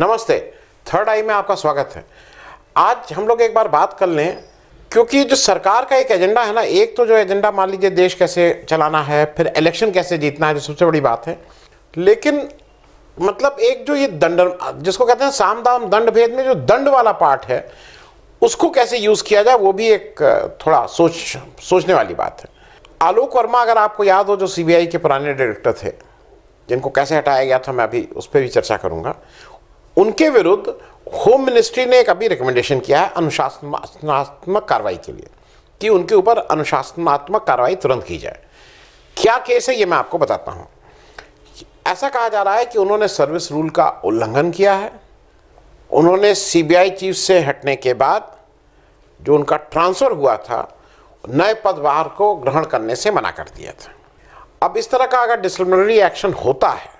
नमस्ते, थर्ड आई में आपका स्वागत है। आज हम लोग एक बार बात कर लें, क्योंकि जो सरकार का एक एजेंडा है ना, एक तो जो एजेंडा मान लीजिए देश कैसे चलाना है, फिर इलेक्शन कैसे जीतना है, जो सबसे बड़ी बात है। लेकिन मतलब एक जो ये दंड, जिसको कहते हैं साम दाम दंड भेद में जो दंड वाला पार्ट है, उसको कैसे यूज किया जाए, वो भी एक थोड़ा सोचने वाली बात है। आलोक वर्मा, अगर आपको याद हो, जो सीबीआई के पुराने डायरेक्टर थे, जिनको कैसे हटाया गया था, मैं अभी उस पर भी चर्चा करूंगा। उनके विरुद्ध होम मिनिस्ट्री ने एक अभी रिकमेंडेशन किया है अनुशासनात्मक कार्रवाई के लिए, कि उनके ऊपर अनुशासनात्मक कार्रवाई तुरंत की जाए। क्या केस है ये मैं आपको बताता हूं। ऐसा कहा जा रहा है कि उन्होंने सर्विस रूल का उल्लंघन किया है। उन्होंने सीबीआई चीफ से हटने के बाद जो उनका ट्रांसफर हुआ था, नए पदभार को ग्रहण करने से मना कर दिया था। अब इस तरह का अगर डिसिप्लिनरी एक्शन होता है,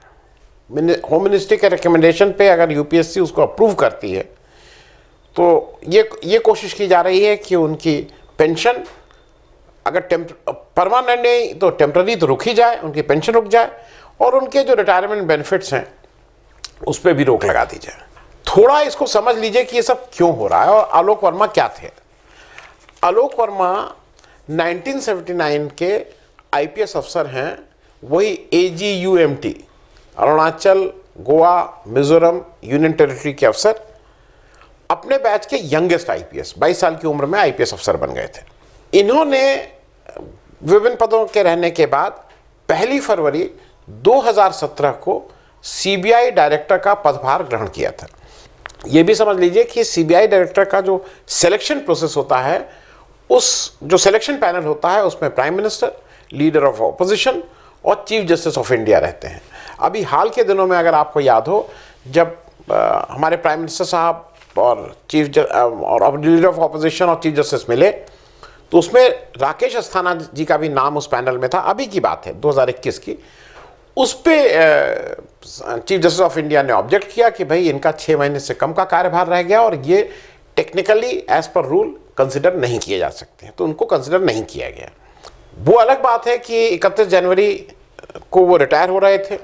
होम मिनिस्ट्री के रिकमेंडेशन पे अगर यूपीएससी उसको अप्रूव करती है, तो ये कोशिश की जा रही है कि उनकी पेंशन अगर परमानेंट नहीं तो टेम्पररी तो रुक ही जाए, उनकी पेंशन रुक जाए, और उनके जो रिटायरमेंट बेनिफिट्स हैं उस पर भी रोक लगा दी जाए। थोड़ा इसको समझ लीजिए कि ये सब क्यों हो रहा है और आलोक वर्मा क्या थे। आलोक वर्मा 1979 के आईपीएस अफसर हैं, वही AGUMT, Arunachal, Goa, Mizoram union territory के अफसर, अपने बैच के यंगेस्ट आईपीएस, 22 साल की उम्र में आईपीएस अफसर बन गए थे। इन्होंने विभिन्न पदों के रहने के बाद 1 फरवरी 2017 को सीबीआई डायरेक्टर का पदभार ग्रहण किया था। यह भी समझ लीजिए कि सीबीआई डायरेक्टर का जो सिलेक्शन प्रोसेस होता है, उस जो सिलेक्शन पैनल होता है, उसमें prime minister, leader of opposition और चीफ जस्टिस ऑफ इंडिया रहते हैं। अभी हाल के दिनों में अगर आपको याद हो, जब हमारे प्राइम मिनिस्टर साहब और लीडर ऑफ ऑपोजिशन और चीफ जस्टिस मिले, तो उसमें राकेश अस्थाना जी का भी नाम उस पैनल में था। अभी की बात है 2021 की। उस पर चीफ जस्टिस ऑफ इंडिया ने ऑब्जेक्ट किया कि भाई इनका 6 महीने से कम का कार्यभार रह गया और ये technically as per rule consider नहीं किए जा सकते हैं, तो उनको कंसिडर नहीं किया गया। वो अलग बात है कि 31 जनवरी को वो रिटायर हो रहे थे।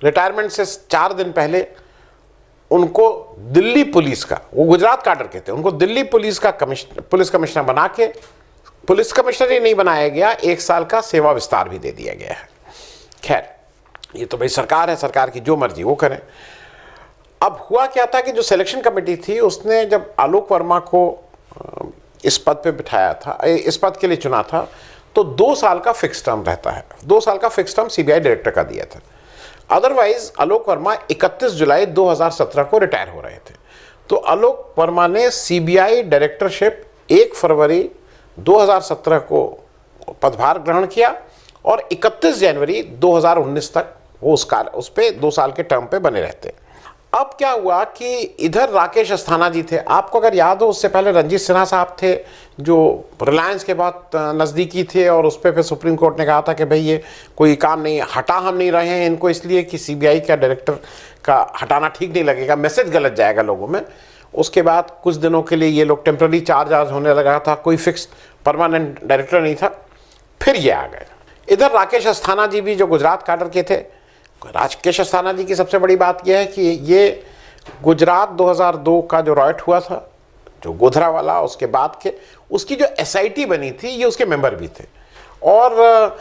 रिटायरमेंट से 4 दिन पहले उनको दिल्ली पुलिस का, वो गुजरात काडर के थे, उनको दिल्ली पुलिस का पुलिस कमिश्नर बना के, पुलिस कमिश्नर ही नहीं बनाया गया, 1 साल का सेवा विस्तार भी दे दिया गया है। खैर, ये तो भाई सरकार है, सरकार की जो मर्जी वो करें। अब हुआ क्या था कि जो सिलेक्शन कमेटी थी, उसने जब आलोक वर्मा को इस पद पे बिठाया था, इस पद के लिए चुना था, तो 2 साल का फिक्स टर्म रहता है। 2 साल का फिक्स टर्म सीबीआई डायरेक्टर का दिया था। अदरवाइज आलोक वर्मा 31 जुलाई 2017 को रिटायर हो रहे थे। तो आलोक वर्मा ने सीबीआई डायरेक्टरशिप 1 फरवरी 2017 को पदभार ग्रहण किया और 31 जनवरी 2019 तक वो उस पे 2 साल के टर्म पे बने रहते। अब क्या हुआ कि इधर राकेश अस्थाना जी थे, आपको अगर याद हो, उससे पहले रंजीत सिन्हा साहब थे, जो रिलायंस के बहुत नज़दीकी थे, और उस पर फिर सुप्रीम कोर्ट ने कहा था कि भाई ये कोई काम नहीं, हटा हम नहीं रहे हैं इनको इसलिए कि सीबीआई का डायरेक्टर का हटाना ठीक नहीं लगेगा, मैसेज गलत जाएगा लोगों में। उसके बाद कुछ दिनों के लिए ये लोग टेम्प्रेरी चार्ज होने लगा था, कोई फिक्स परमानेंट डायरेक्टर नहीं था। फिर ये आ गए। इधर राकेश अस्थाना जी भी जो गुजरात काडर के थे। राकेश अस्थाना जी की सबसे बड़ी बात यह है कि ये गुजरात 2002 का जो रॉयट हुआ था, जो गोधरा वाला, उसके बाद के उसकी जो एसआईटी बनी थी, ये उसके मेंबर भी थे। और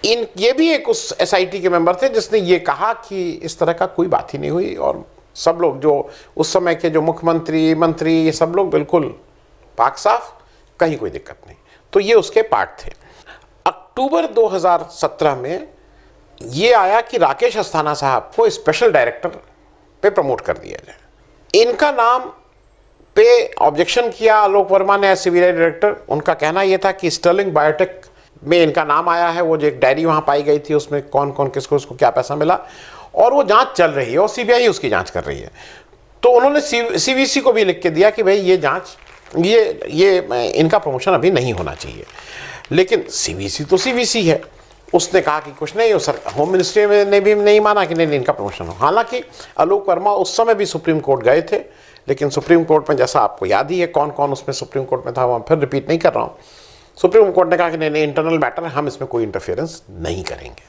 ये भी एक उस एसआईटी के मेंबर थे जिसने ये कहा कि इस तरह का कोई बात ही नहीं हुई, और सब लोग जो उस समय के जो मुख्यमंत्री, मंत्री, ये सब लोग बिल्कुल पाक साफ, कहीं कोई दिक्कत नहीं। तो ये उसके पार्ट थे। अक्टूबर 2017 में ये आया कि राकेश अस्थाना साहब को स्पेशल डायरेक्टर पे प्रमोट कर दिया जाए। इनका नाम पे ऑब्जेक्शन किया आलोक वर्मा ने एज सीबीआई डायरेक्टर। उनका कहना यह था कि स्टर्लिंग बायोटेक में इनका नाम आया है, वो जो एक डायरी वहाँ पाई गई थी, उसमें कौन कौन किसको उसको क्या पैसा मिला, और वो जांच चल रही है और सीबीआई उसकी जांच कर रही है। तो उन्होंने सीवीसी को भी लिख के दिया कि भाई ये जाँच, ये इनका प्रमोशन अभी नहीं होना चाहिए। लेकिन सीवीसी तो सीवीसी है, उसने कहा कि कुछ नहीं हो सर। होम मिनिस्ट्री ने भी नहीं माना कि नहीं इनका प्रमोशन हो। हालांकि आलोक वर्मा उस समय भी सुप्रीम कोर्ट गए थे, लेकिन सुप्रीम कोर्ट में, जैसा आपको याद ही है कौन कौन उसमें सुप्रीम कोर्ट में था, मैं फिर रिपीट नहीं कर रहा हूँ। सुप्रीम कोर्ट ने कहा कि नहीं इंटरनल मैटर है, हम इसमें कोई इंटरफेरेंस नहीं करेंगे।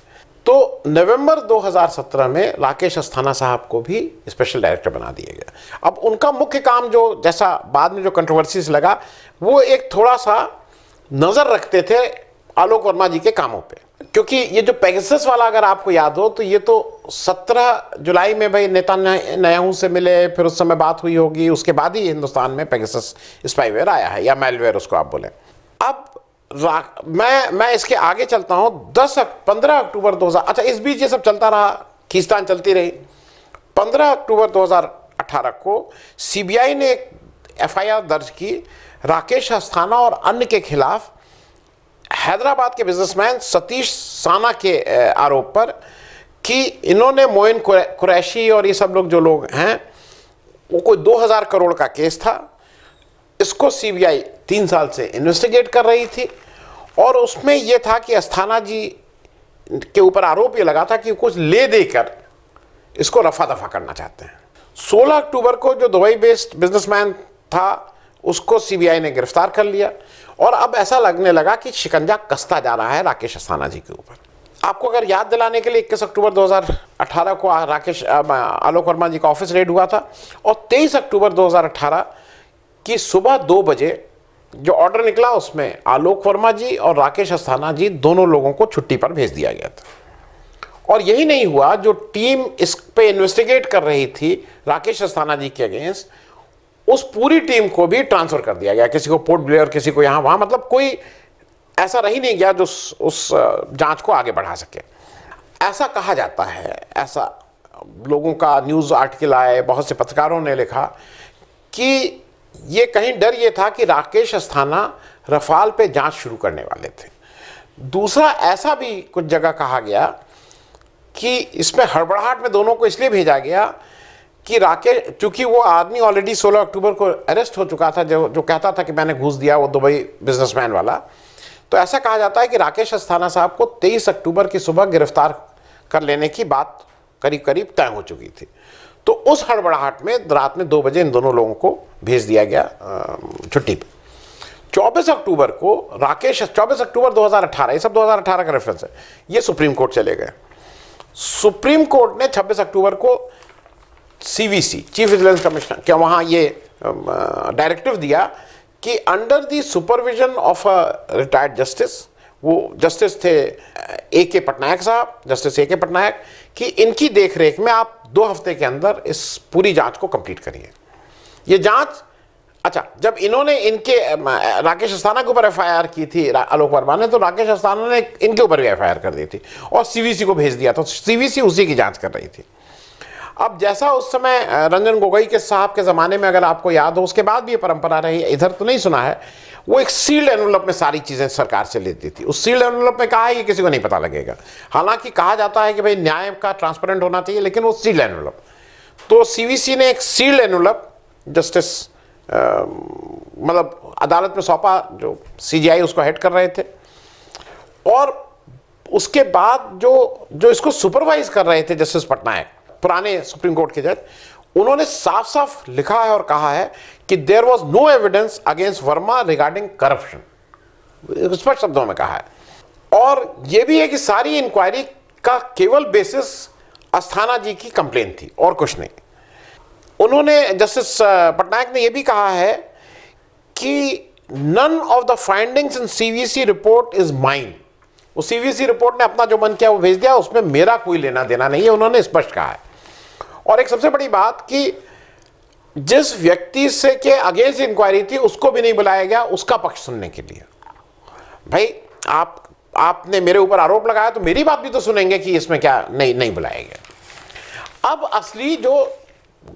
तो नवंबर 2017 में राकेश अस्थाना साहब को भी स्पेशल डायरेक्टर बना दिया गया। अब उनका मुख्य काम जो जैसा बाद में जो कंट्रोवर्सीज लगा, वो एक थोड़ा सा नज़र रखते थे आलोक वर्मा जी के कामों पे, क्योंकि ये जो पेगासस वाला अगर आपको याद हो तो ये तो 17 जुलाई में भाई नेतान्याहू से मिले, फिर उस समय बात हुई होगी, उसके बाद ही हिंदुस्तान में पेगासस स्पाईवेयर आया है, या मेलवेयर उसको आप बोले। अब मैं इसके आगे चलता हूं। 15 अक्टूबर 2000, अच्छा इस बीच ये सब चलता रहा, खींचतान चलती रही। 15 अक्टूबर 2018 को सीबीआई ने एक एफआईआर दर्ज की राकेश अस्थाना और अन्य के खिलाफ हैदराबाद के बिजनेसमैन सतीश साना के आरोप पर कि इन्होंने मोइन कुरैशी और ये सब लोग जो लोग हैं, वो कोई 2000 करोड़ का केस था। इसको सीबीआई 3 साल से इन्वेस्टिगेट कर रही थी और उसमें यह था कि अस्थाना जी के ऊपर आरोप ये लगा था कि कुछ ले देकर इसको रफा दफा करना चाहते हैं। 16 अक्टूबर को जो दुबई बेस्ड बिजनेसमैन था उसको सीबीआई ने गिरफ्तार कर लिया और अब ऐसा लगने लगा कि शिकंजा कसता जा रहा है राकेश अस्थाना जी के ऊपर। आपको अगर याद दिलाने के लिए 21 अक्टूबर 2018 को आलोक वर्मा जी का ऑफिस रेड हुआ था और 23 अक्टूबर 2018 की सुबह 2 बजे जो ऑर्डर निकला उसमें आलोक वर्मा जी और राकेश अस्थाना जी दोनों लोगों को छुट्टी पर भेज दिया गया था। और यही नहीं हुआ, जो टीम इस पे इन्वेस्टिगेट कर रही थी राकेश अस्थाना जी के अगेंस्ट, उस पूरी टीम को भी ट्रांसफर कर दिया गया, किसी को पोर्ट ब्लेयर, किसी को यहाँ वहाँ, मतलब कोई ऐसा रह नहीं गया जो उस जांच को आगे बढ़ा सके। ऐसा कहा जाता है, ऐसा लोगों का न्यूज़ आर्टिकल आए, बहुत से पत्रकारों ने लिखा कि ये कहीं डर ये था कि राकेश अस्थाना रफाल पे जांच शुरू करने वाले थे। दूसरा ऐसा भी कुछ जगह कहा गया कि इसमें हड़बड़ाहट में दोनों को इसलिए भेजा गया कि राकेश, चूंकि वो आदमी ऑलरेडी 16 अक्टूबर को अरेस्ट हो चुका था, जो कहता था कि मैंने घूस दिया, वो दुबई बिजनेसमैन वाला, तो ऐसा कहा जाता है कि राकेश अस्थाना साहब को 23 अक्टूबर की सुबह गिरफ्तार कर लेने की बात करीब करीब तय हो चुकी थी। तो उस हड़बड़ाहट में रात में 2 बजे इन दोनों लोगों को भेज दिया गया छुट्टी पे। 24 अक्टूबर को 24 अक्टूबर 2018, ये सब 2018 का रेफरेंस है, ये सुप्रीम कोर्ट चले गए। सुप्रीम कोर्ट ने 26 अक्टूबर को सीवीसी, चीफ विजिलेंस कमिश्नर, क्या वहाँ ये डायरेक्टिव दिया कि under the supervision of a retired justice, वो जस्टिस थे A.K. पटनायक साहब, जस्टिस A.K. पटनायक, कि इनकी देखरेख में आप 2 हफ्ते के अंदर इस पूरी जांच को कंप्लीट करिए। ये जांच, अच्छा, जब इन्होंने इनके राकेश अस्थाना के ऊपर एफआईआर की थी आलोक वर्मा ने, तो राकेश अस्थाना ने इनके ऊपर भी एफआईआर कर दी थी और सीवीसी को भेज दिया था, सीवीसी उसी की जांच कर रही थी। अब जैसा उस समय रंजन गोगोई के साहब के ज़माने में, अगर आपको याद हो, उसके बाद भी ये परंपरा रही, इधर तो नहीं सुना है, वो एक सील्ड एनवलप में सारी चीज़ें सरकार से लेती थी। उस सील्ड एनवलप में कहा है कि किसी को नहीं पता लगेगा, हालांकि कहा जाता है कि भाई न्याय का ट्रांसपेरेंट होना चाहिए, लेकिन वो सील्ड एनवलप, तो सीवीसी ने एक सील्ड एनवलप जस्टिस मतलब अदालत में सौंपा, जो सीजीआई उसको हेड कर रहे थे, और उसके बाद जो इसको सुपरवाइज कर रहे थे जस्टिस पटनायक, पुराने सुप्रीम कोर्ट के जज, उन्होंने साफ साफ लिखा है और कहा है कि there was no evidence against Verma regarding corruption, स्पष्ट शब्दों में कहा है। और यह भी है कि सारी इंक्वायरी का केवल बेसिस अस्थाना जी की कंप्लेन थी और कुछ नहीं। उन्होंने, जस्टिस पटनायक ने यह भी कहा है कि none of the findings in CVC report is mine, वो सीवीसी रिपोर्ट ने अपना जो मन किया वो भेज दिया, उसमें मेरा कोई लेना देना नहीं है, उन्होंने स्पष्ट कहा है। और एक सबसे बड़ी बात कि जिस व्यक्ति से के अगेंस्ट इंक्वायरी थी उसको भी नहीं बुलाया गया उसका पक्ष सुनने के लिए। भाई आपने मेरे ऊपर आरोप लगाया तो मेरी बात भी तो सुनेंगे कि इसमें क्या नहीं बुलाया गया। अब असली जो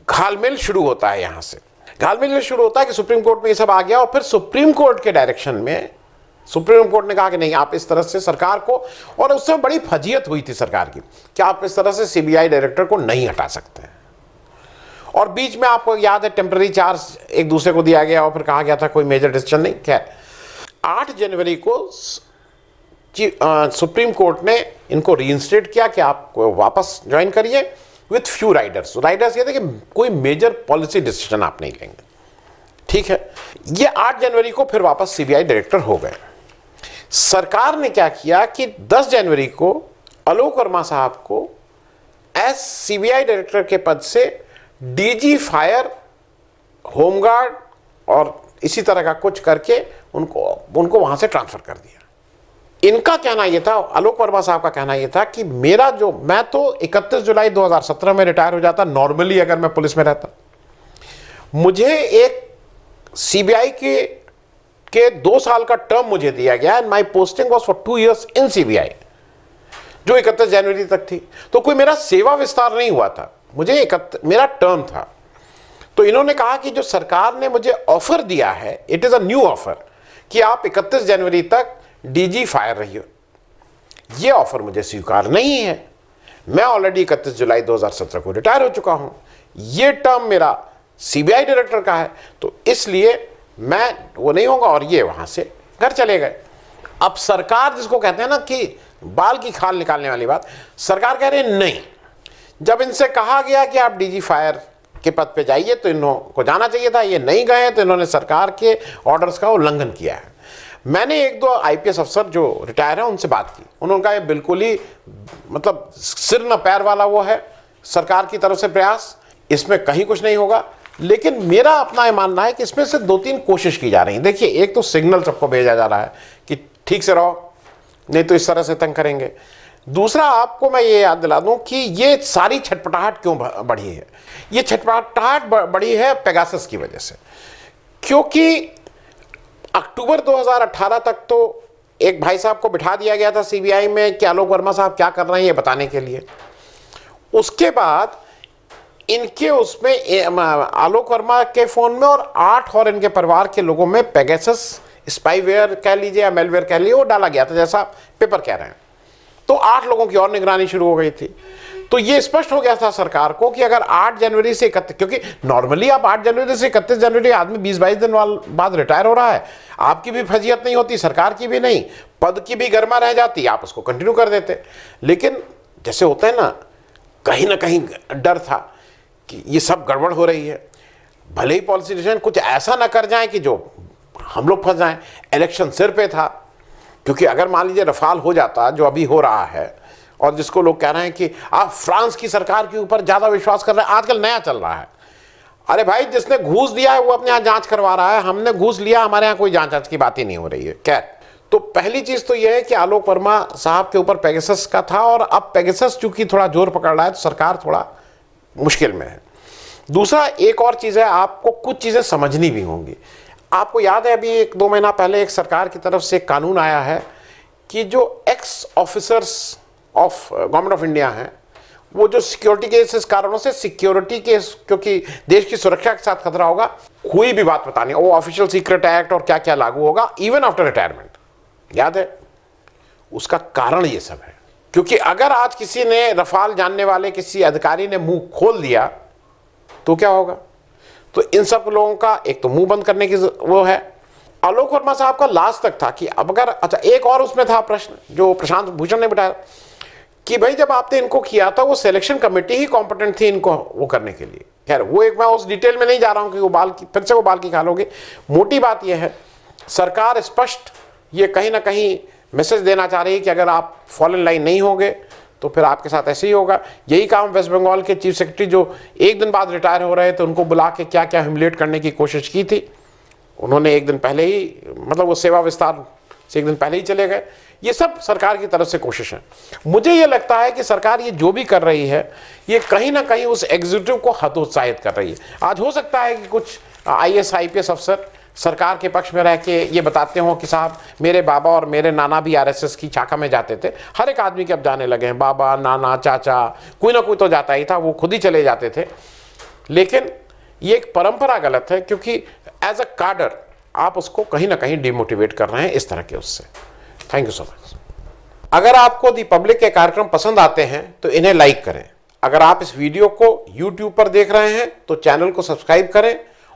घालमेल शुरू होता है, यहां से घालमेल शुरू होता है कि सुप्रीम कोर्ट में ये सब आ गया और फिर सुप्रीम कोर्ट के डायरेक्शन में सुप्रीम कोर्ट ने कहा कि नहीं, आप इस तरह से सरकार को, और उससे बड़ी फजीयत हुई थी सरकार की कि आप इस तरह से सीबीआई डायरेक्टर को नहीं हटा सकते। और बीच में आपको याद है टेम्पररी चार्ज एक दूसरे को दिया गया और फिर कहा गया था कोई मेजर डिसीजन नहीं। खैर 8 जनवरी को सुप्रीम कोर्ट ने इनको रीइंस्टेट किया कि आप वापस ज्वाइन करिए विथ फ्यू राइडर्स। राइडर्स ये थे कि कोई मेजर पॉलिसी डिसीजन आप नहीं लेंगे, ठीक है। ये 8 जनवरी को फिर वापस सीबीआई डायरेक्टर हो गए। सरकार ने क्या किया कि 10 जनवरी को आलोक वर्मा साहब को एस सीबीआई डायरेक्टर के पद से डीजी फायर, होमगार्ड और इसी तरह का कुछ करके उनको वहां से ट्रांसफर कर दिया। इनका कहना यह था, आलोक वर्मा साहब का कहना यह था कि मैं तो 31 जुलाई 2017 में रिटायर हो जाता नॉर्मली अगर मैं पुलिस में रहता। मुझे एक सीबीआई के 2 साल का टर्म मुझे दिया गया and my posting was for 2 years in CBI, जो 31 जनवरी तक थी। तो कोई मेरा सेवा विस्तार नहीं हुआ था, मेरा टर्म था। तो इन्होंने कहा कि जो सरकार ने मुझे ऑफर दिया है, it is a new offer कि आप 31 जनवरी तक डीजी फायर रही हो, ये ऑफर मुझे स्वीकार नहीं है। मैं ऑलरेडी 31 जुलाई 2017 को रिटायर हो चुका हूं, ये टर्म मेरा सीबीआई डायरेक्टर का है, तो इसलिए मैं वो नहीं होगा, और ये वहां से घर चले गए। अब सरकार, जिसको कहते हैं ना कि बाल की खाल निकालने वाली बात, सरकार कह रही है नहीं। जब इनसे कहा गया कि आप डीजी फायर के पद पे जाइए तो इनको जाना चाहिए था, ये नहीं गए, तो इन्होंने सरकार के ऑर्डर्स का उल्लंघन किया है। मैंने 1-2 आईपीएस अफसर जो रिटायर हैं उनसे बात की, उन्होंने कहा ये बिल्कुल ही मतलब सिर न पैर वाला वो है सरकार की तरफ से प्रयास, इसमें कहीं कुछ नहीं होगा। लेकिन मेरा अपना ये मानना है कि इसमें से 2-3 कोशिश की जा रही है। देखिए, एक तो सिग्नल सबको भेजा जा रहा है कि ठीक से रहो, नहीं तो इस तरह से तंग करेंगे। दूसरा, आपको मैं ये याद दिला दूं कि ये सारी छटपटाहट क्यों बढ़ी है। ये छटपटाहट बढ़ी है पेगासस की वजह से, क्योंकि अक्टूबर 2018 तक तो एक भाई साहब को बिठा दिया गया था सीबीआई में कि आलोक वर्मा साहब क्या कर रहे हैं ये बताने के लिए। उसके बाद इनके उसमें आलोक वर्मा के फोन में और 8 और इनके परिवार के लोगों में पेगासस स्पाईवेयर कह लीजिए या मेलवेयर कह लीजिए, वो डाला गया था, जैसा पेपर कह रहे हैं। तो 8 लोगों की और निगरानी शुरू हो गई थी। तो ये स्पष्ट हो गया था सरकार को कि अगर 8 जनवरी से 31, क्योंकि नॉर्मली आप 8 जनवरी से 31 जनवरी आदमी 20-22 दिन बाद रिटायर हो रहा है, आपकी भी फजीयत नहीं होती, सरकार की भी नहीं, पद की भी गर्मा रह जाती, आप उसको कंटिन्यू कर देते। लेकिन जैसे होता है ना कहीं डर था कि ये सब गड़बड़ हो रही है, भले ही पॉलिसी डिसीजन कुछ ऐसा ना कर जाए कि जो हम लोग फंस जाएं। इलेक्शन सिर पे था, क्योंकि अगर मान लीजिए रफाल हो जाता जो अभी हो रहा है, और जिसको लोग कह रहे हैं कि आप फ्रांस की सरकार के ऊपर ज्यादा विश्वास कर रहे हैं, आजकल नया चल रहा है। अरे भाई, जिसने घूस दिया है वो अपने यहाँ जांच करवा रहा है, हमने घूस लिया, हमारे यहाँ कोई जांच की बात ही नहीं हो रही है। खैर, तो पहली चीज तो यह है कि आलोक वर्मा साहब के ऊपर पेगासस का था, और अब पेगासस चूंकि थोड़ा जोर पकड़ रहा है तो सरकार थोड़ा मुश्किल में है। दूसरा, एक और चीज है, आपको कुछ चीजें समझनी भी होंगी। आपको याद है, अभी 1-2 महीना पहले एक सरकार की तरफ से एक कानून आया है कि जो x officers of government of India हैं, वो जो सिक्योरिटी के इस कारणों से सिक्योरिटी के, क्योंकि देश की सुरक्षा के साथ खतरा होगा, कोई भी बात बतानी, वो ऑफिशियल सीक्रेट एक्ट और क्या क्या लागू होगा इवन आफ्टर रिटायरमेंट। याद है, उसका कारण ये सब है। क्योंकि अगर आज किसी ने रफाल जानने वाले किसी अधिकारी ने मुंह खोल दिया तो क्या होगा। तो इन सब लोगों का एक तो मुंह बंद करने की वो है। आलोक वर्मा साहब का लास्ट तक था कि अब अगर, अच्छा एक और उसमें था प्रश्न जो प्रशांत भूषण ने बिठाया कि भाई जब आपने इनको किया था वो सिलेक्शन कमेटी ही कॉम्पिटेंट थी इनको वो करने के लिए। खैर, वो एक मैं उस डिटेल में नहीं जा रहा हूं कि वो फिर से वो बाल की खाल होगी। मोटी बात यह है, सरकार स्पष्ट ये कहीं ना कहीं मैसेज देना चाह रही है कि अगर आप फॉल इन लाइन नहीं होगे तो फिर आपके साथ ऐसे ही होगा। यही काम वेस्ट बंगाल के चीफ सेक्रेटरी जो एक दिन बाद रिटायर हो रहे थे, उनको बुला के क्या क्या ह्यूमिलेट करने की कोशिश की थी, उन्होंने एक दिन पहले ही, मतलब वो सेवा विस्तार से एक दिन पहले ही चले गए। ये सब सरकार की तरफ से कोशिश है। मुझे ये लगता है कि सरकार ये जो भी कर रही है ये कहीं ना कहीं उस एग्जीक्यूटिव को हतोत्साहित कर रही है। आज हो सकता है कि कुछ IAS IPS अफसर सरकार के पक्ष में रह के ये बताते हो कि साहब मेरे बाबा और मेरे नाना भी RSS की शाखा में जाते थे। हर एक आदमी के अब जाने लगे हैं, बाबा, नाना, चाचा, कोई ना कोई तो जाता ही था, वो खुद ही चले जाते थे। लेकिन ये एक परंपरा गलत है, क्योंकि एज अ कार्डर आप उसको कहीं ना कहीं डिमोटिवेट कर रहे हैं इस तरह के उससे। Thank you so much. अगर आपको दी पब्लिक के कार्यक्रम पसंद आते हैं तो इन्हें लाइक करें। अगर आप इस वीडियो को YouTube पर देख रहे हैं तो चैनल को सब्सक्राइब करें,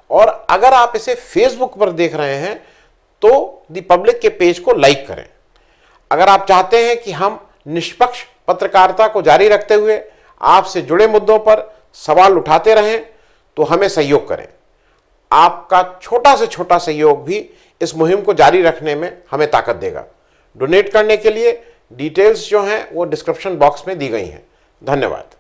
और अगर आप इसे Facebook पर देख रहे हैं तो दी पब्लिक के पेज को लाइक करें। अगर आप चाहते हैं कि हम निष्पक्ष पत्रकारिता को जारी रखते हुए आपसे जुड़े मुद्दों पर सवाल उठाते रहें तो हमें सहयोग करें। आपका छोटा से छोटा सहयोग भी इस मुहिम को जारी रखने में हमें ताकत देगा। डोनेट करने के लिए डिटेल्स जो हैं वो डिस्क्रिप्शन बॉक्स में दी गई हैं। धन्यवाद।